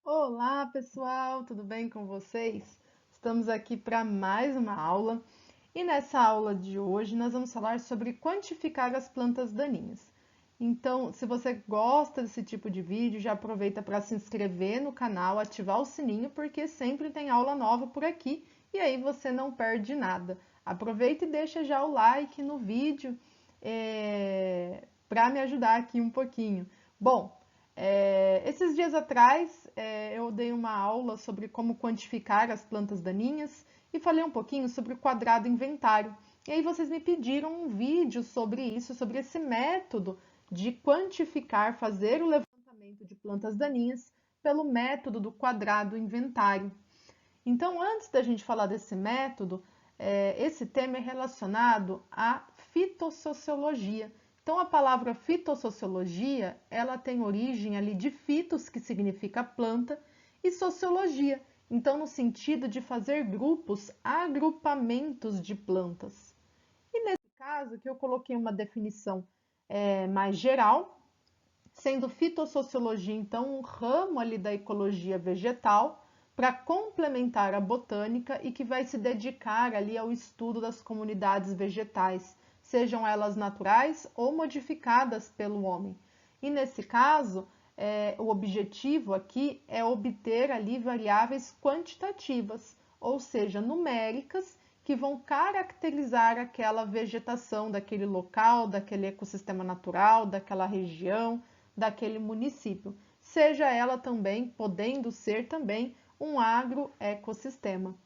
Olá, pessoal, tudo bem com vocês? Estamos aqui para mais uma aula e nessa aula de hoje nós vamos falar sobre quantificar as plantas daninhas. Então, se você gosta desse tipo de vídeo, já aproveita para se inscrever no canal, ativar o sininho, porque sempre tem aula nova por aqui e aí você não perde nada. Aproveita e deixa já o like no vídeo para me ajudar aqui um pouquinho. Bom, esses dias atrás eu dei uma aula sobre como quantificar as plantas daninhas e falei um pouquinho sobre o quadrado inventário. E aí vocês me pediram um vídeo sobre isso, sobre esse método de quantificar, fazer o levantamento de plantas daninhas pelo método do quadrado inventário. Então, antes da gente falar desse método, esse tema é relacionado à fitossociologia. Então, a palavra fitossociologia, ela tem origem ali de fitos, que significa planta, e sociologia, então no sentido de fazer grupos, agrupamentos de plantas. E nesse caso, que eu coloquei uma definição mais geral, sendo fitossociologia, então, um ramo ali da ecologia vegetal para complementar a botânica e que vai se dedicar ali ao estudo das comunidades vegetais, sejam elas naturais ou modificadas pelo homem. E nesse caso, o objetivo aqui é obter ali variáveis quantitativas, ou seja, numéricas, que vão caracterizar aquela vegetação daquele local, daquele ecossistema natural, daquela região, daquele município, seja ela também, podendo ser também, um agroecossistema.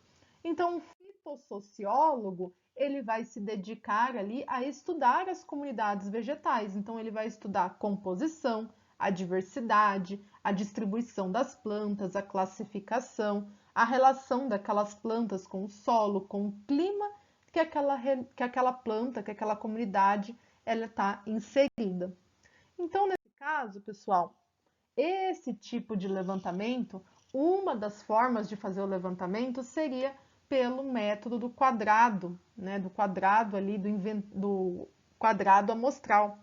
Então, o fitossociólogo, ele vai se dedicar ali a estudar as comunidades vegetais. Então, ele vai estudar a composição, a diversidade, a distribuição das plantas, a classificação, a relação daquelas plantas com o solo, com o clima que aquela planta, que aquela comunidade, ela está inserida. Então, nesse caso, pessoal, esse tipo de levantamento, uma das formas de fazer o levantamento seria pelo método do quadrado, né? Do quadrado ali, do quadrado amostral.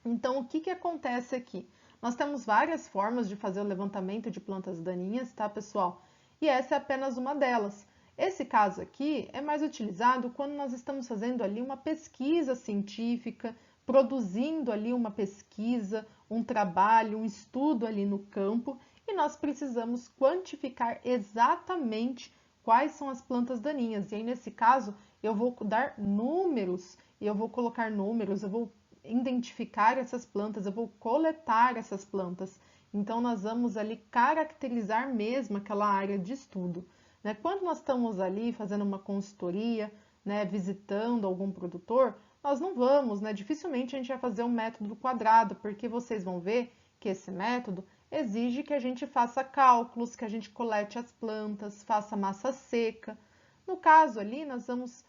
Então, o que que acontece aqui? Nós temos várias formas de fazer o levantamento de plantas daninhas, tá, pessoal? E essa é apenas uma delas. Esse caso aqui é mais utilizado quando nós estamos fazendo ali uma pesquisa científica, produzindo ali uma pesquisa, um trabalho, um estudo ali no campo, e nós precisamos quantificar exatamente quais são as plantas daninhas. E aí, nesse caso, eu vou dar números, e eu vou colocar números, eu vou identificar essas plantas, eu vou coletar essas plantas. Então, nós vamos ali caracterizar mesmo aquela área de estudo. Né? Quando nós estamos ali fazendo uma consultoria, né, visitando algum produtor, nós não vamos, né, dificilmente a gente vai fazer um método quadrado, porque vocês vão ver que esse método exige que a gente faça cálculos, que a gente colete as plantas, faça massa seca. No caso ali, nós vamos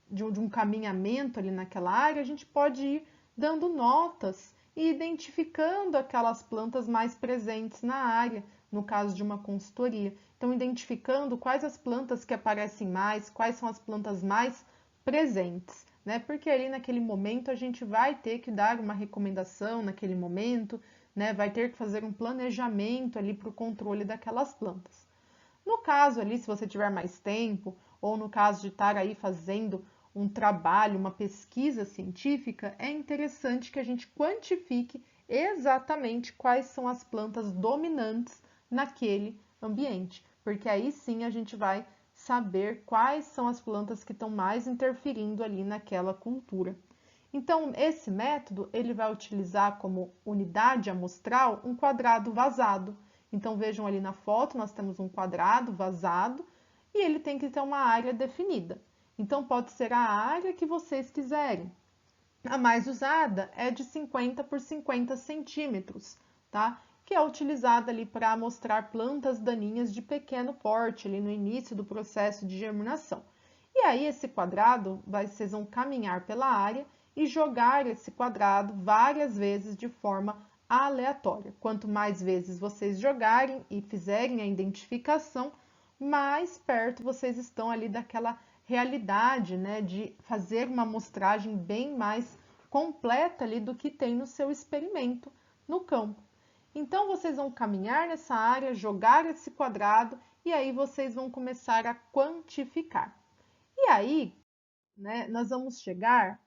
de um caminhamento ali naquela área, a gente pode ir dando notas e identificando aquelas plantas mais presentes na área, no caso de uma consultoria. Então, identificando quais as plantas que aparecem mais, quais são as plantas mais presentes, né? Porque ali naquele momento a gente vai ter que dar uma recomendação naquele momento, né? Vai ter que fazer um planejamento ali para o controle daquelas plantas. No caso ali, se você tiver mais tempo, ou no caso de estar aí fazendo um trabalho, uma pesquisa científica, é interessante que a gente quantifique exatamente quais são as plantas dominantes naquele ambiente, porque aí sim a gente vai saber quais são as plantas que estão mais interferindo ali naquela cultura. Então, esse método ele vai utilizar como unidade amostral um quadrado vazado. Então, vejam ali na foto, nós temos um quadrado vazado e ele tem que ter uma área definida. Então, pode ser a área que vocês quiserem. A mais usada é de 50 por 50 centímetros, tá? Que é utilizada ali para mostrar plantas daninhas de pequeno porte, ali no início do processo de germinação. E aí, esse quadrado, vocês vão caminhar pela área e jogar esse quadrado várias vezes de forma aleatória. Quanto mais vezes vocês jogarem e fizerem a identificação, mais perto vocês estão ali daquela realidade, né, de fazer uma amostragem bem mais completa ali do que tem no seu experimento, no campo. Então, vocês vão caminhar nessa área, jogar esse quadrado e aí vocês vão começar a quantificar. E aí, né, nós vamos chegar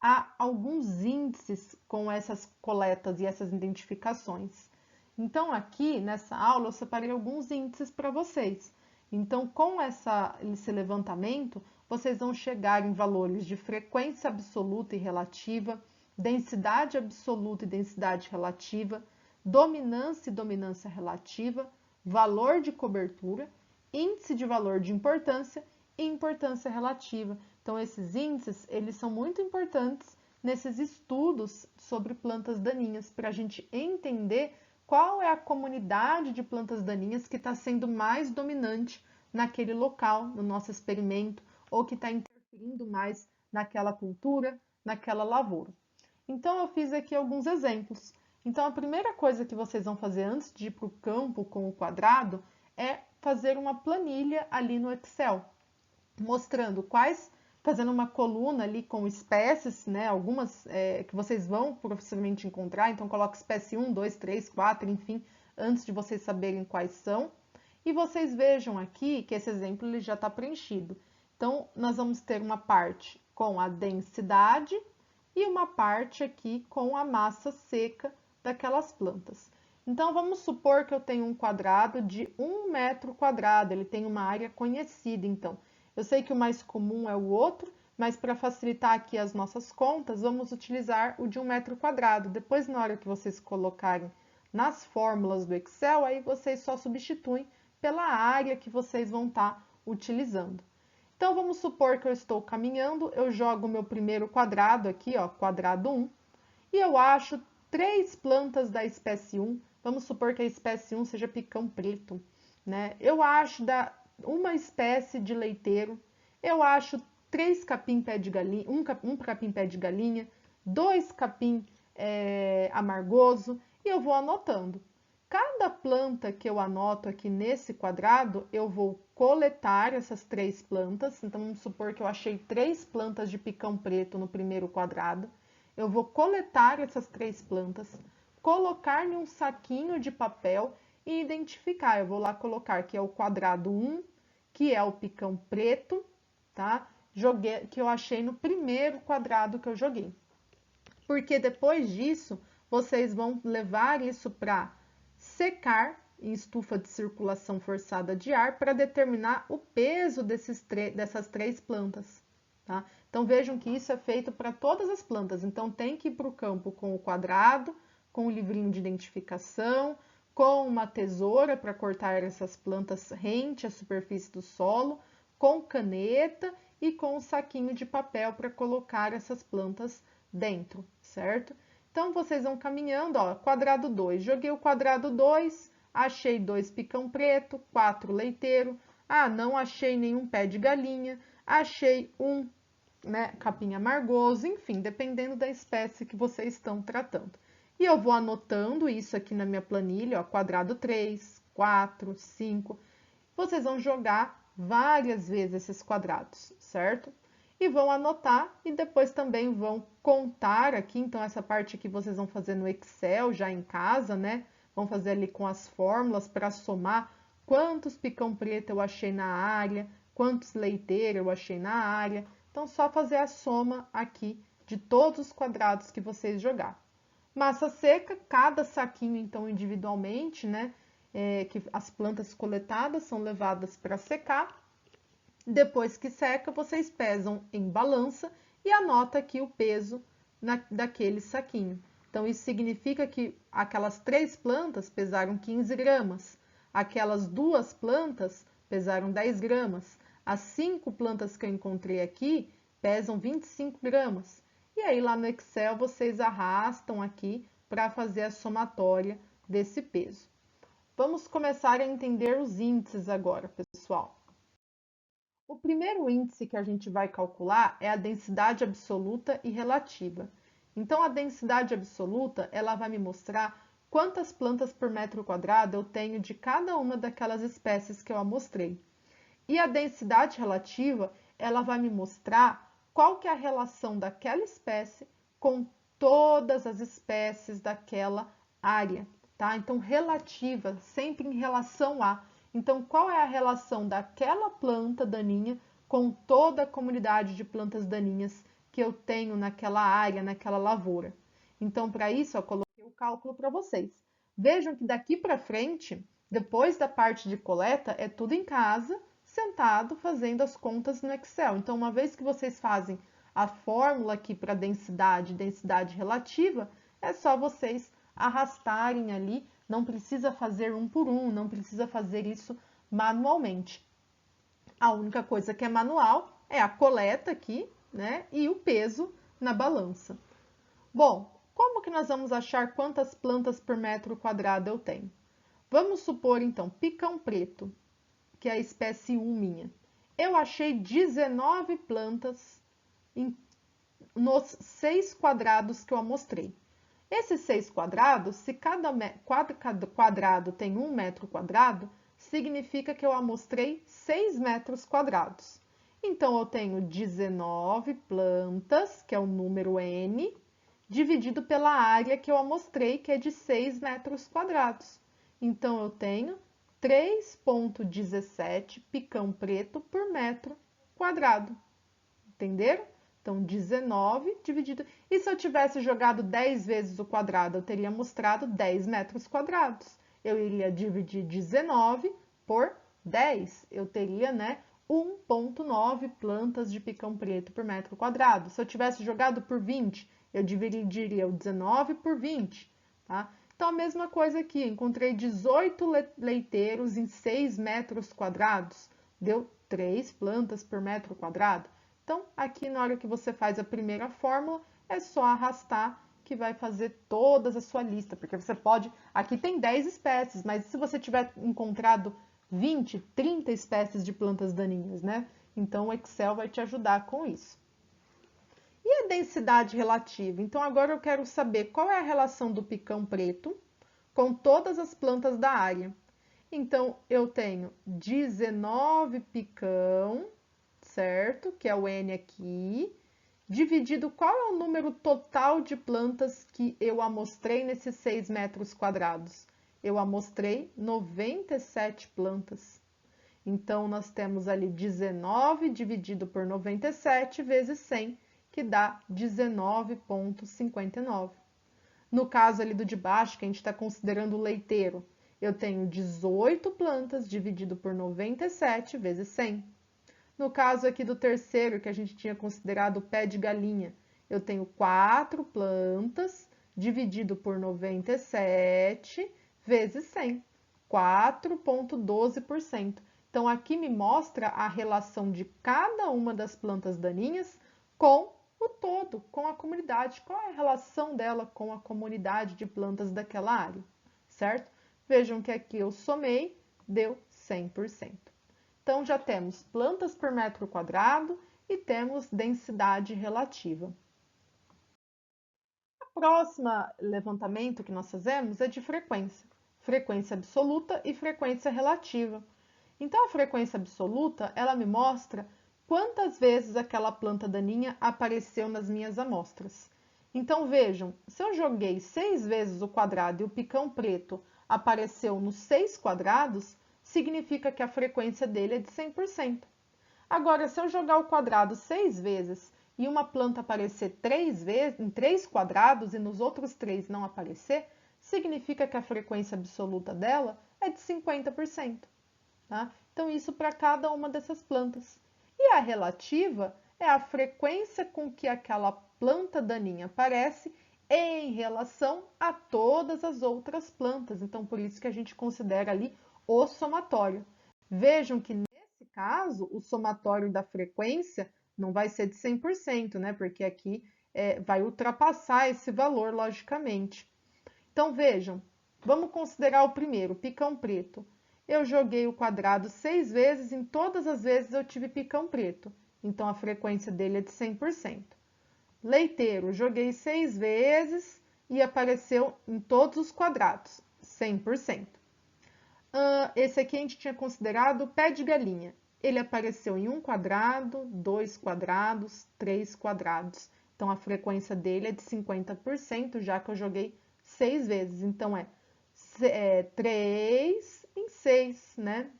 a alguns índices com essas coletas e essas identificações. Então, aqui nessa aula, eu separei alguns índices para vocês. Então, com esse levantamento, vocês vão chegar em valores de frequência absoluta e relativa, densidade absoluta e densidade relativa, dominância e dominância relativa, valor de cobertura, índice de valor de importância e importância relativa. Então, esses índices, eles são muito importantes nesses estudos sobre plantas daninhas, para a gente entender qual é a comunidade de plantas daninhas que está sendo mais dominante naquele local, no nosso experimento, ou que está interferindo mais naquela cultura, naquela lavoura. Então, eu fiz aqui alguns exemplos. Então, a primeira coisa que vocês vão fazer antes de ir para o campo com o quadrado é fazer uma planilha ali no Excel, mostrando fazendo uma coluna ali com espécies, né? Algumas que vocês vão possivelmente encontrar, então coloca espécie 1, 2, 3, 4, enfim, antes de vocês saberem quais são. E vocês vejam aqui que esse exemplo ele já está preenchido. Então, nós vamos ter uma parte com a densidade e uma parte aqui com a massa seca daquelas plantas. Então, vamos supor que eu tenho um quadrado de 1 metro quadrado, ele tem uma área conhecida, então. Eu sei que o mais comum é o outro, mas para facilitar aqui as nossas contas, vamos utilizar o de 1 metro quadrado. Depois, na hora que vocês colocarem nas fórmulas do Excel, aí vocês só substituem pela área que vocês vão estar utilizando. Então, vamos supor que eu estou caminhando, eu jogo o meu primeiro quadrado aqui, ó, quadrado 1, e eu acho 3 plantas da espécie 1. Vamos supor que a espécie 1 seja picão preto, né? Eu acho uma espécie de leiteiro, eu acho 3 capim pé de galinha, um capim pé de galinha, 2 capim amargoso, e eu vou anotando. Cada planta que eu anoto aqui nesse quadrado, eu vou coletar essas 3 plantas. Então, vamos supor que eu achei 3 plantas de picão preto no primeiro quadrado. Eu vou coletar essas 3 plantas, colocar em um saquinho de papel e identificar. Eu vou lá colocar que é o quadrado 1, que é o picão preto, tá? Que eu achei no primeiro quadrado que eu joguei. Porque depois disso, vocês vão levar isso para secar em estufa de circulação forçada de ar para determinar o peso dessas 3 plantas. Tá? Então, vejam que isso é feito para todas as plantas. Então, tem que ir para o campo com o quadrado, com o livrinho de identificação, com uma tesoura para cortar essas plantas rente à superfície do solo, com caneta e com um saquinho de papel para colocar essas plantas dentro, certo? Então, vocês vão caminhando, ó, quadrado 2. Joguei o quadrado 2, achei 2 picão preto, 4 leiteiro. Ah, não achei nenhum pé de galinha. Achei um, né, capim amargoso, enfim, dependendo da espécie que vocês estão tratando. E eu vou anotando isso aqui na minha planilha, ó, quadrado 3, 4, 5. Vocês vão jogar várias vezes esses quadrados, certo? E vão anotar e depois também vão contar aqui. Então, essa parte aqui vocês vão fazer no Excel já em casa, né? Vão fazer ali com as fórmulas para somar quantos picão preto eu achei na área, quantos leiteiros eu achei na área. Então, só fazer a soma aqui de todos os quadrados que vocês jogar. Massa seca, cada saquinho, então, individualmente, né? Que as plantas coletadas são levadas para secar. Depois que seca, vocês pesam em balança e anota aqui o peso daquele saquinho. Então, isso significa que aquelas 3 plantas pesaram 15 gramas, aquelas 2 plantas pesaram 10 gramas, as 5 plantas que eu encontrei aqui pesam 25 gramas. E aí, lá no Excel, vocês arrastam aqui para fazer a somatória desse peso. Vamos começar a entender os índices agora, pessoal. O primeiro índice que a gente vai calcular é a densidade absoluta e relativa. Então, a densidade absoluta, ela vai me mostrar quantas plantas por metro quadrado eu tenho de cada uma daquelas espécies que eu amostrei. E a densidade relativa, ela vai me mostrar qual que é a relação daquela espécie com todas as espécies daquela área, tá? Então, relativa, sempre em relação a. Então, qual é a relação daquela planta daninha com toda a comunidade de plantas daninhas que eu tenho naquela área, naquela lavoura? Então, para isso, eu coloquei o cálculo para vocês. Vejam que daqui para frente, depois da parte de coleta, é tudo em casa, sentado, fazendo as contas no Excel. Então, uma vez que vocês fazem a fórmula aqui para densidade, densidade relativa, é só vocês arrastarem ali, não precisa fazer um por um, não precisa fazer isso manualmente. A única coisa que é manual é a coleta aqui, né, e o peso na balança. Bom, como que nós vamos achar quantas plantas por metro quadrado eu tenho? Vamos supor, então, picão preto, que é a espécie 1 minha. Eu achei 19 plantas nos 6 quadrados que eu amostrei. Esses 6 quadrados, se cada quadrado tem 1 metro quadrado, significa que eu amostrei 6 metros quadrados. Então, eu tenho 19 plantas, que é o número N, dividido pela área que eu amostrei, que é de 6 metros quadrados. Então, eu tenho 3,17 picão preto por metro quadrado. Entenderam? Então, 19 dividido... E se eu tivesse jogado 10 vezes o quadrado, eu teria mostrado 10 metros quadrados. Eu iria dividir 19 por 10. Eu teria, né, 1,9 plantas de picão preto por metro quadrado. Se eu tivesse jogado por 20, eu dividiria o 19 por 20, tá? Então, a mesma coisa aqui. Encontrei 18 leiteiros em 6 metros quadrados. Deu 3 plantas por metro quadrado. Então, aqui na hora que você faz a primeira fórmula, é só arrastar que vai fazer toda a sua lista, porque você pode... Aqui tem 10 espécies, mas se você tiver encontrado 20, 30 espécies de plantas daninhas, né? Então, o Excel vai te ajudar com isso. E a densidade relativa? Então, agora eu quero saber qual é a relação do picão preto com todas as plantas da área. Então, eu tenho 19 picão, certo? Que é o N aqui, dividido qual é o número total de plantas que eu amostrei nesses 6 metros quadrados? Eu amostrei 97 plantas. Então, nós temos ali 19 dividido por 97 vezes 100, que dá 19,59. No caso ali do de baixo, que a gente está considerando o leiteiro, eu tenho 18 plantas dividido por 97 vezes 100. No caso aqui do terceiro, que a gente tinha considerado o pé de galinha, eu tenho 4 plantas dividido por 97 vezes 100, 4,12%. Então, aqui me mostra a relação de cada uma das plantas daninhas com o todo, com a comunidade. Qual é a relação dela com a comunidade de plantas daquela área, certo? Vejam que aqui eu somei, deu 100%. Então, já temos plantas por metro quadrado e temos densidade relativa. A próxima levantamento que nós fazemos é de frequência. Frequência absoluta e frequência relativa. Então, a frequência absoluta, ela me mostra quantas vezes aquela planta daninha apareceu nas minhas amostras. Então, vejam, se eu joguei 6 vezes o quadrado e o picão preto apareceu nos 6 quadrados, significa que a frequência dele é de 100%. Agora, se eu jogar o quadrado 6 vezes e uma planta aparecer 3 vezes, em 3 quadrados e nos outros 3 não aparecer, significa que a frequência absoluta dela é de 50%. Tá? Então, isso para cada uma dessas plantas. E a relativa é a frequência com que aquela planta daninha aparece em relação a todas as outras plantas. Então, por isso que a gente considera ali o somatório. Vejam que nesse caso, o somatório da frequência não vai ser de 100%, né? Porque aqui vai ultrapassar esse valor, logicamente. Então, vejam, vamos considerar o primeiro, picão preto. Eu joguei o quadrado 6 vezes, em todas as vezes eu tive picão preto. Então, a frequência dele é de 100%. Leiteiro, joguei 6 vezes e apareceu em todos os quadrados, 100%. Esse aqui a gente tinha considerado o pé de galinha. Ele apareceu em 1 quadrado, 2 quadrados, 3 quadrados. Então, a frequência dele é de 50%, já que eu joguei 6 vezes. Então, é 3 em 6, né?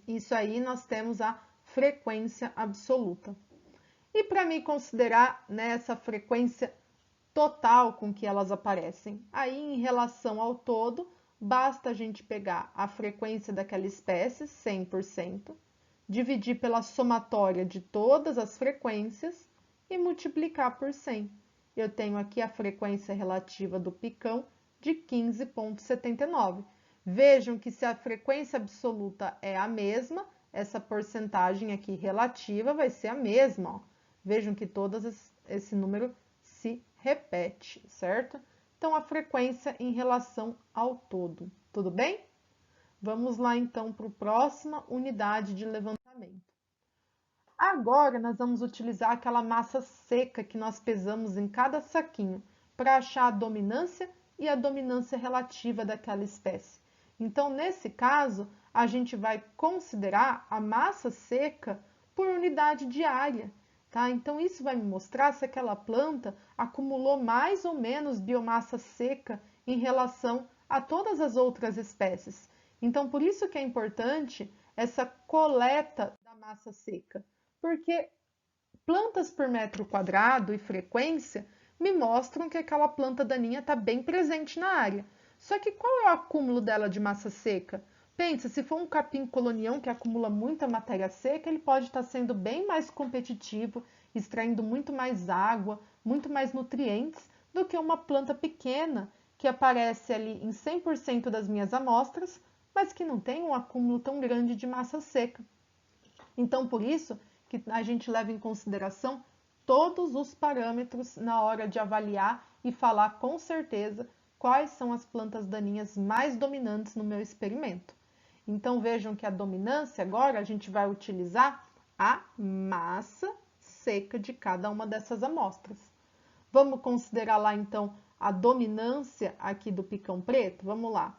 Isso aí nós temos a frequência absoluta. E para me considerar, né, essa frequência total com que elas aparecem, aí em relação ao todo, basta a gente pegar a frequência daquela espécie, 100%, dividir pela somatória de todas as frequências e multiplicar por 100. Eu tenho aqui a frequência relativa do picão de 15,79. Vejam que se a frequência absoluta é a mesma, essa porcentagem aqui relativa vai ser a mesma, ó. Vejam que esse número se repete, certo? Então, a frequência em relação ao todo, tudo bem? Vamos lá, então, para a próxima unidade de levantamento. Agora, nós vamos utilizar aquela massa seca que nós pesamos em cada saquinho para achar a dominância e a dominância relativa daquela espécie. Então, nesse caso, a gente vai considerar a massa seca por unidade de área. Tá? Então, isso vai me mostrar se aquela planta acumulou mais ou menos biomassa seca em relação a todas as outras espécies. Então, por isso que é importante essa coleta da massa seca, porque plantas por metro quadrado e frequência me mostram que aquela planta daninha está bem presente na área. Só que qual é o acúmulo dela de massa seca? Pensa, se for um capim colonião que acumula muita matéria seca, ele pode estar sendo bem mais competitivo, extraindo muito mais água, muito mais nutrientes, do que uma planta pequena que aparece ali em 100% das minhas amostras, mas que não tem um acúmulo tão grande de massa seca. Então, por isso que a gente leva em consideração todos os parâmetros na hora de avaliar e falar com certeza quais são as plantas daninhas mais dominantes no meu experimento. Então, vejam que a dominância agora a gente vai utilizar a massa seca de cada uma dessas amostras. Vamos considerar lá, então, a dominância aqui do picão preto? Vamos lá.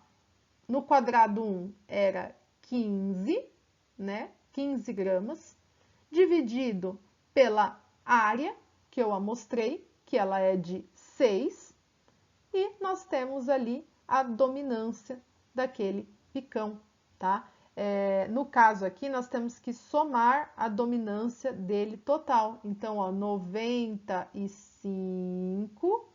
No quadrado 1 era 15, né? 15 gramas, dividido pela área que eu amostrei, que ela é de 6, e nós temos ali a dominância daquele picão, tá? No caso aqui, nós temos que somar a dominância dele total. Então, ó, 95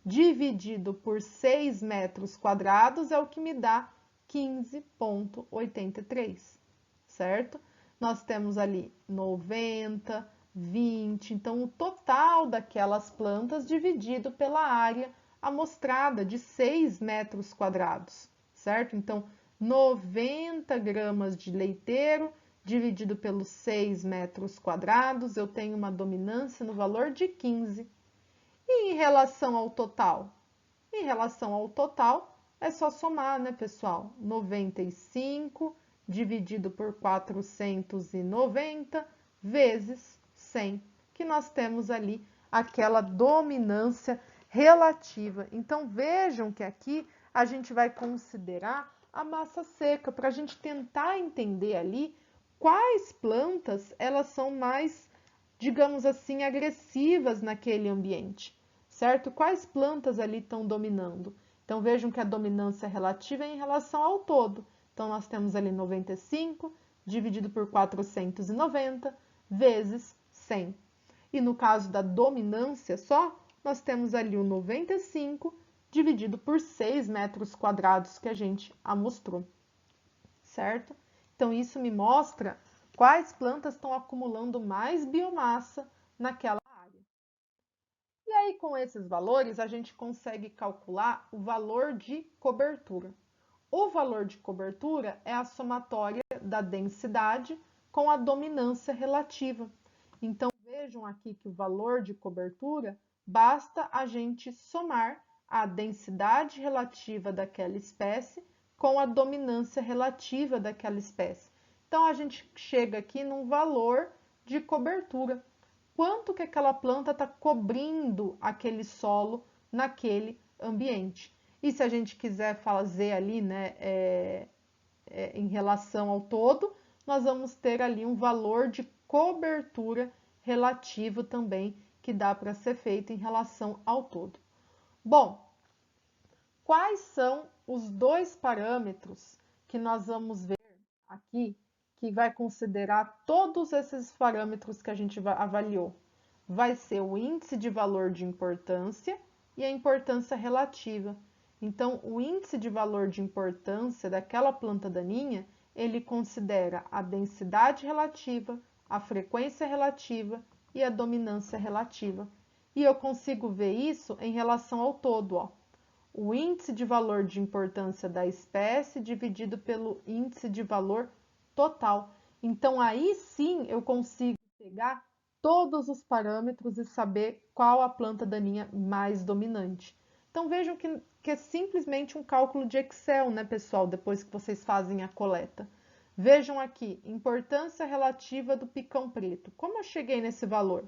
dividido por 6 metros quadrados é o que me dá 15,83, certo? Nós temos ali 90, 20, então o total daquelas plantas dividido pela área amostrada de 6 metros quadrados, certo? Então, 90 gramas de leiteiro dividido pelos 6 metros quadrados, eu tenho uma dominância no valor de 15. E em relação ao total? Em relação ao total, é só somar, né, pessoal? 95 dividido por 490 vezes 100, que nós temos ali aquela dominância relativa. Então, vejam que aqui a gente vai considerar a massa seca, para a gente tentar entender ali quais plantas elas são mais, digamos assim, agressivas naquele ambiente, certo? Quais plantas ali estão dominando? Então, vejam que a dominância relativa é em relação ao todo. Então, nós temos ali 95 dividido por 490 vezes 100. E no caso da dominância só, nós temos ali o 95 dividido por 6 metros quadrados que a gente amostrou, certo? Então, isso me mostra quais plantas estão acumulando mais biomassa naquela área. E aí, com esses valores, a gente consegue calcular o valor de cobertura. O valor de cobertura é a somatória da densidade com a dominância relativa. Então, vejam aqui que o valor de cobertura basta a gente somar a densidade relativa daquela espécie com a dominância relativa daquela espécie. Então, a gente chega aqui num valor de cobertura. Quanto que aquela planta está cobrindo aquele solo naquele ambiente. E se a gente quiser fazer ali, né, em relação ao todo, nós vamos ter ali um valor de cobertura relativo também, que dá para ser feito em relação ao todo. Bom, quais são os dois parâmetros que nós vamos ver aqui, que vai considerar todos esses parâmetros que a gente avaliou. Vai ser o índice de valor de importância e a importância relativa. Então, o índice de valor de importância daquela planta daninha, ele considera a densidade relativa, a frequência relativa e a dominância relativa. E eu consigo ver isso em relação ao todo, ó. O índice de valor de importância da espécie dividido pelo índice de valor total. Então, aí sim eu consigo pegar todos os parâmetros e saber qual a planta daninha mais dominante. Então, vejam que é simplesmente um cálculo de Excel, né, pessoal, depois que vocês fazem a coleta. Vejam aqui, importância relativa do picão preto. Como eu cheguei nesse valor?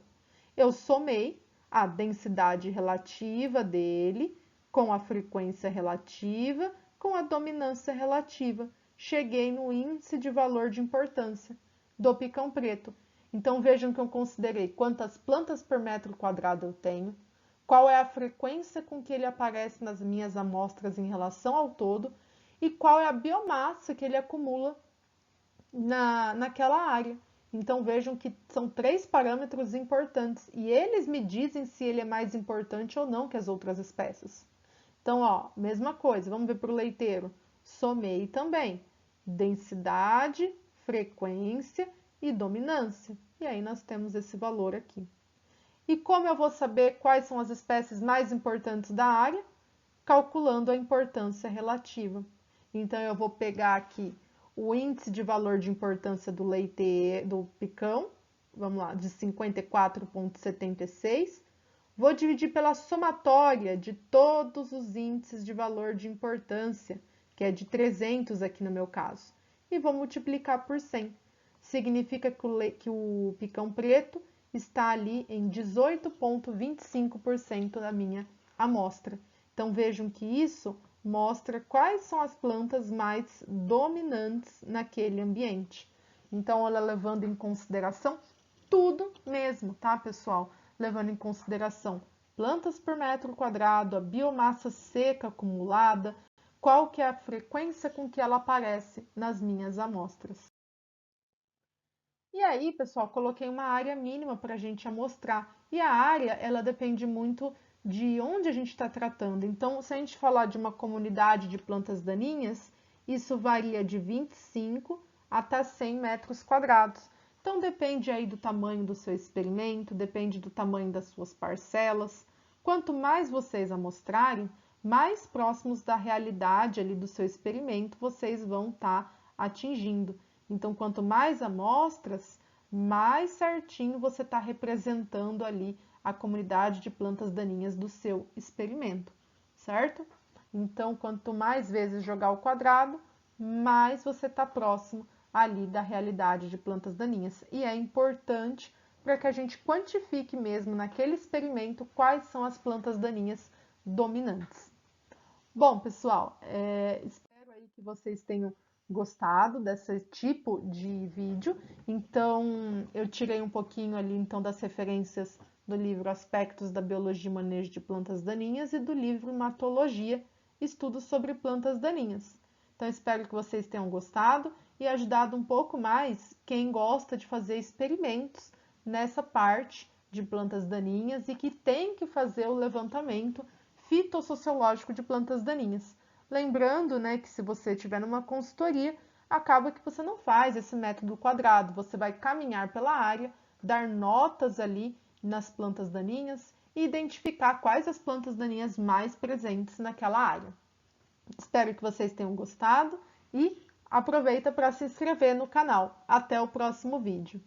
Eu somei a densidade relativa dele com a frequência relativa, com a dominância relativa. Cheguei no índice de valor de importância do picão preto. Então, vejam que eu considerei quantas plantas por metro quadrado eu tenho, qual é a frequência com que ele aparece nas minhas amostras em relação ao todo e qual é a biomassa que ele acumula naquela área. Então, vejam que são 3 parâmetros importantes e eles me dizem se ele é mais importante ou não que as outras espécies. Então, ó, mesma coisa, vamos ver para o leiteiro. Somei também densidade, frequência e dominância. E aí nós temos esse valor aqui. E como eu vou saber quais são as espécies mais importantes da área? Calculando a importância relativa. Então, eu vou pegar aqui o índice de valor de importância do leite do picão, vamos lá, de 54,76. Vou dividir pela somatória de todos os índices de valor de importância, que é de 300 aqui no meu caso, e vou multiplicar por 100. Significa que o picão preto está ali em 18,25% da minha amostra. Então, vejam que isso mostra quais são as plantas mais dominantes naquele ambiente. Então, olha, levando em consideração tudo mesmo, tá, pessoal? Levando em consideração plantas por metro quadrado, a biomassa seca acumulada, qual que é a frequência com que ela aparece nas minhas amostras. E aí, pessoal, coloquei uma área mínima para a gente amostrar. E a área, ela depende muito de onde a gente está tratando. Então, se a gente falar de uma comunidade de plantas daninhas, isso varia de 25 até 100 metros quadrados. Então, depende aí do tamanho do seu experimento, depende do tamanho das suas parcelas. Quanto mais vocês amostrarem, mais próximos da realidade ali do seu experimento vocês vão estar atingindo. Então, quanto mais amostras, mais certinho você está representando ali a comunidade de plantas daninhas do seu experimento, certo? Então, quanto mais vezes jogar o quadrado, mais você está próximo ali da realidade de plantas daninhas. E é importante para que a gente quantifique mesmo naquele experimento quais são as plantas daninhas dominantes. Bom, pessoal, espero aí que vocês tenham gostado desse tipo de vídeo. Então, eu tirei um pouquinho ali então das referências do livro Aspectos da Biologia e Manejo de Plantas Daninhas e do livro Hematologia, Estudos sobre Plantas Daninhas. Então, espero que vocês tenham gostado e ajudado um pouco mais quem gosta de fazer experimentos nessa parte de plantas daninhas e que tem que fazer o levantamento fitossociológico de plantas daninhas. Lembrando, né, que se você estiver numa consultoria, acaba que você não faz esse método quadrado, você vai caminhar pela área, dar notas ali nas plantas daninhas e identificar quais as plantas daninhas mais presentes naquela área. Espero que vocês tenham gostado e aproveita para se inscrever no canal. Até o próximo vídeo.